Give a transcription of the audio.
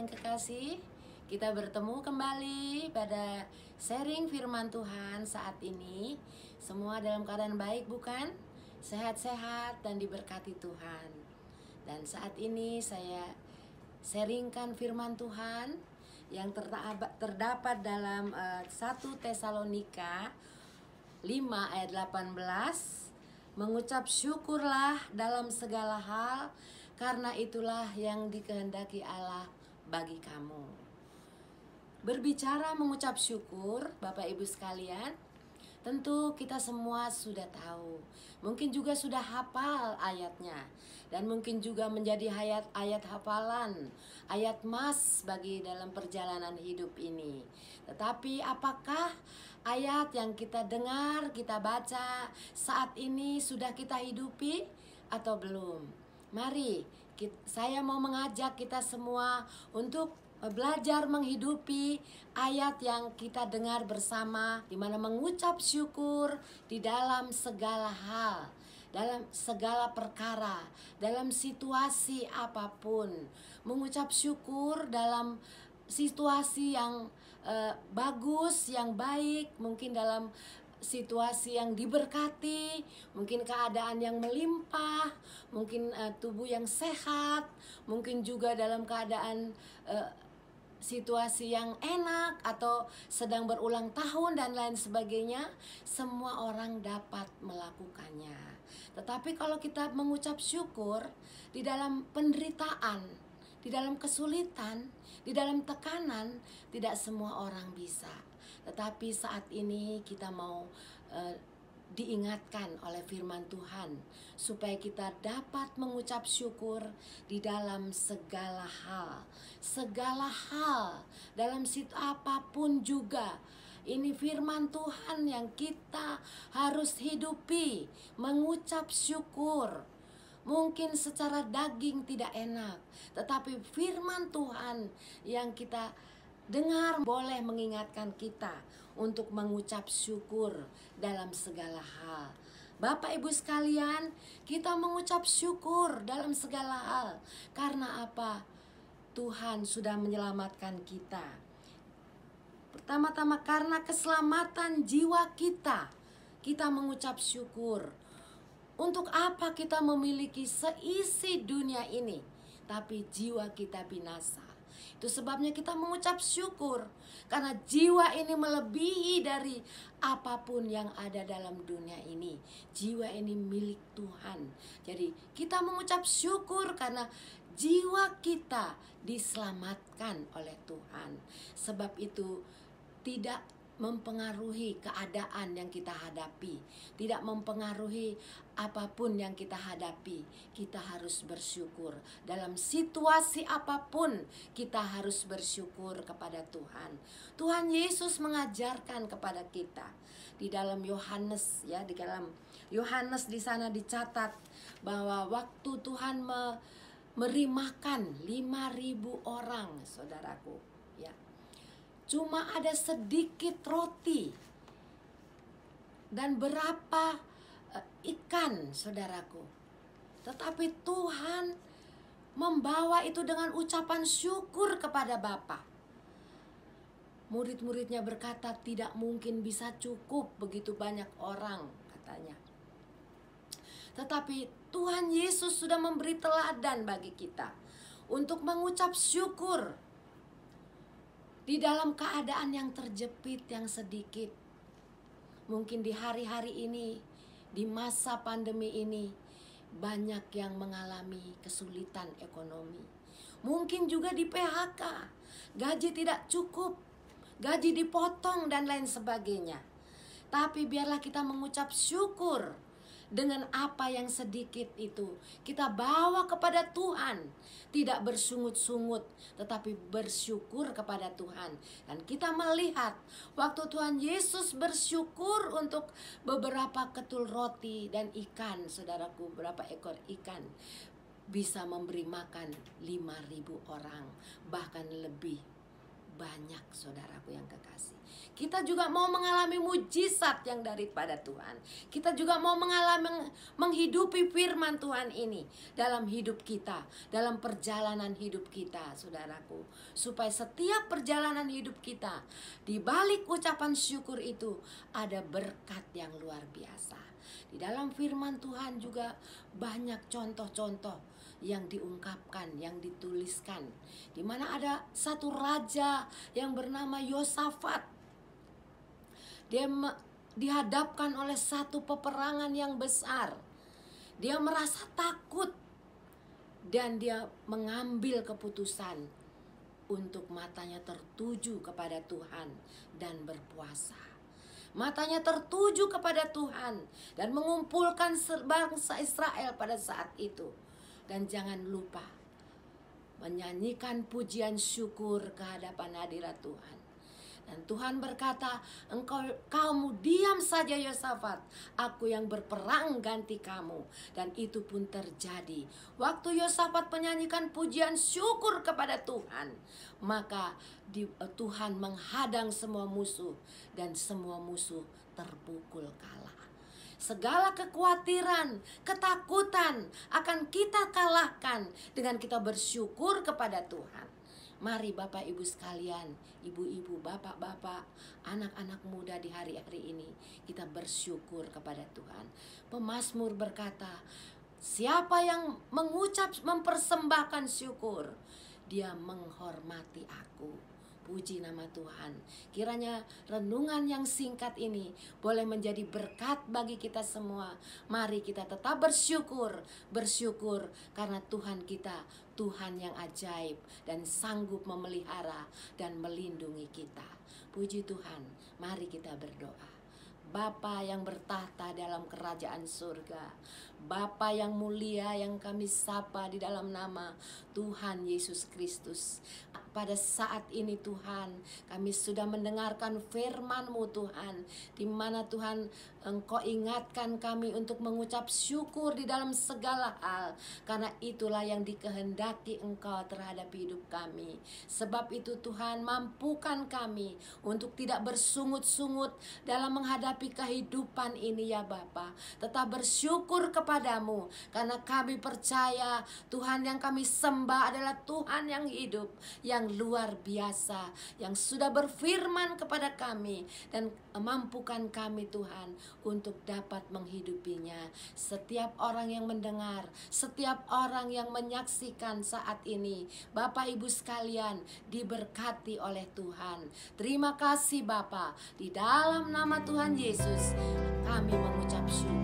yang kekasih, kita bertemu kembali pada sharing firman Tuhan saat ini. Semua dalam keadaan baik bukan? Sehat-sehat dan diberkati Tuhan. Dan saat ini saya sharingkan firman Tuhan yang terdapat dalam 1 Tesalonika 5 ayat 18. Mengucap syukurlah dalam segala hal, karena itulah yang dikehendaki Allah bagi kamu. Berbicara mengucap syukur, Bapak Ibu sekalian, tentu kita semua sudah tahu. Mungkin juga sudah hafal ayatnya. Dan mungkin juga menjadi ayat hafalan, ayat mas bagi dalam perjalanan hidup ini. Tetapi apakah ayat yang kita dengar, kita baca saat ini sudah kita hidupi atau belum? Mari, saya mau mengajak kita semua untuk belajar menghidupi ayat yang kita dengar bersama, di mana mengucap syukur di dalam segala hal, dalam segala perkara, dalam situasi apapun. Mengucap syukur dalam situasi yang bagus, yang baik, mungkin dalam situasi yang diberkati, mungkin keadaan yang melimpah, mungkin tubuh yang sehat, mungkin juga dalam keadaan situasi yang enak atau sedang berulang tahun dan lain sebagainya. Semua orang dapat melakukannya. Tetapi kalau kita mengucap syukur di dalam penderitaan, di dalam kesulitan, di dalam tekanan, tidak semua orang bisa. Tetapi saat ini kita mau diingatkan oleh firman Tuhan supaya kita dapat mengucap syukur di dalam segala hal. Segala hal, dalam situ apapun juga. Ini firman Tuhan yang kita harus hidupi, mengucap syukur. Mungkin secara daging tidak enak, tetapi firman Tuhan yang kita dengar boleh mengingatkan kita untuk mengucap syukur dalam segala hal. Bapak Ibu sekalian, kita mengucap syukur dalam segala hal. Karena apa? Tuhan sudah menyelamatkan kita. Pertama-tama karena keselamatan jiwa kita, kita mengucap syukur. Untuk apa kita memiliki seisi dunia ini, tapi jiwa kita binasa? Itu sebabnya kita mengucap syukur, karena jiwa ini melebihi dari apapun yang ada dalam dunia ini. Jiwa ini milik Tuhan. Jadi kita mengucap syukur karena jiwa kita diselamatkan oleh Tuhan. Sebab itu tidak mempengaruhi keadaan yang kita hadapi, tidak mempengaruhi apapun yang kita hadapi. Kita harus bersyukur dalam situasi apapun. Kita harus bersyukur kepada Tuhan. Tuhan Yesus mengajarkan kepada kita di dalam Yohanes, ya, di dalam Yohanes di sana dicatat bahwa waktu Tuhan memberi makan 5.000 orang, saudaraku, ya, cuma ada sedikit roti dan berapa ikan, saudaraku. Tetapi Tuhan membawa itu dengan ucapan syukur kepada Bapa. Murid-muridnya berkata, tidak mungkin bisa cukup begitu banyak orang, katanya. Tetapi Tuhan Yesus sudah memberi teladan bagi kita untuk mengucap syukur di dalam keadaan yang terjepit, yang sedikit. Mungkin di hari-hari ini, di masa pandemi ini, banyak yang mengalami kesulitan ekonomi. Mungkin juga di PHK, gaji tidak cukup, gaji dipotong dan lain sebagainya. Tapi biarlah kita mengucap syukur. Dengan apa yang sedikit itu kita bawa kepada Tuhan. Tidak bersungut-sungut, tetapi bersyukur kepada Tuhan. Dan kita melihat waktu Tuhan Yesus bersyukur untuk beberapa ketul roti dan ikan, saudaraku, berapa ekor ikan, bisa memberi makan 5.000 orang, bahkan lebih banyak, saudaraku yang kekasih. Kita juga mau mengalami mujizat yang daripada Tuhan. Kita juga mau mengalami menghidupi firman Tuhan ini dalam hidup kita, dalam perjalanan hidup kita, saudaraku. Supaya setiap perjalanan hidup kita, di balik ucapan syukur itu ada berkat yang luar biasa. Di dalam firman Tuhan juga banyak contoh-contoh yang diungkapkan, yang dituliskan, di mana ada satu raja yang bernama Yosafat. Dia dihadapkan oleh satu peperangan yang besar. Dia merasa takut dan dia mengambil keputusan untuk matanya tertuju kepada Tuhan dan berpuasa. Matanya tertuju kepada Tuhan dan mengumpulkan bangsa Israel pada saat itu. Dan jangan lupa menyanyikan pujian syukur ke hadapan hadirat Tuhan. Dan Tuhan berkata, kamu diam saja Yosafat, aku yang berperang ganti kamu. Dan itu pun terjadi. Waktu Yosafat menyanyikan pujian syukur kepada Tuhan, maka Tuhan menghadang semua musuh, dan semua musuh terpukul kalah. Segala kekhawatiran, ketakutan akan kita kalahkan dengan kita bersyukur kepada Tuhan. Mari Bapak Ibu sekalian, ibu-ibu, bapak-bapak, anak-anak muda di hari-hari ini, kita bersyukur kepada Tuhan. Pemazmur berkata, siapa yang mempersembahkan syukur, dia menghormati aku. Puji nama Tuhan. Kiranya renungan yang singkat ini boleh menjadi berkat bagi kita semua. Mari kita tetap bersyukur karena Tuhan kita Tuhan yang ajaib dan sanggup memelihara dan melindungi kita. Puji Tuhan. Mari kita berdoa. Bapa yang bertahta dalam kerajaan surga, Bapa yang mulia yang kami sapa di dalam nama Tuhan Yesus Kristus. Pada saat ini Tuhan, kami sudah mendengarkan firman-Mu Tuhan, di mana Tuhan Engkau ingatkan kami untuk mengucap syukur di dalam segala hal, karena itulah yang dikehendaki Engkau terhadap hidup kami. Sebab itu Tuhan, mampukan kami untuk tidak bersungut-sungut dalam menghadapi kehidupan ini ya Bapa. Tetap bersyukur kepadamu, karena kami percaya Tuhan yang kami sembah adalah Tuhan yang hidup, yang luar biasa, yang sudah berfirman kepada kami, dan mampukan kami Tuhan untuk dapat menghidupinya. Setiap orang yang mendengar, setiap orang yang menyaksikan saat ini, Bapak Ibu sekalian, diberkati oleh Tuhan. Terima kasih Bapa, di dalam nama Tuhan Yesus kami mengucap syukur.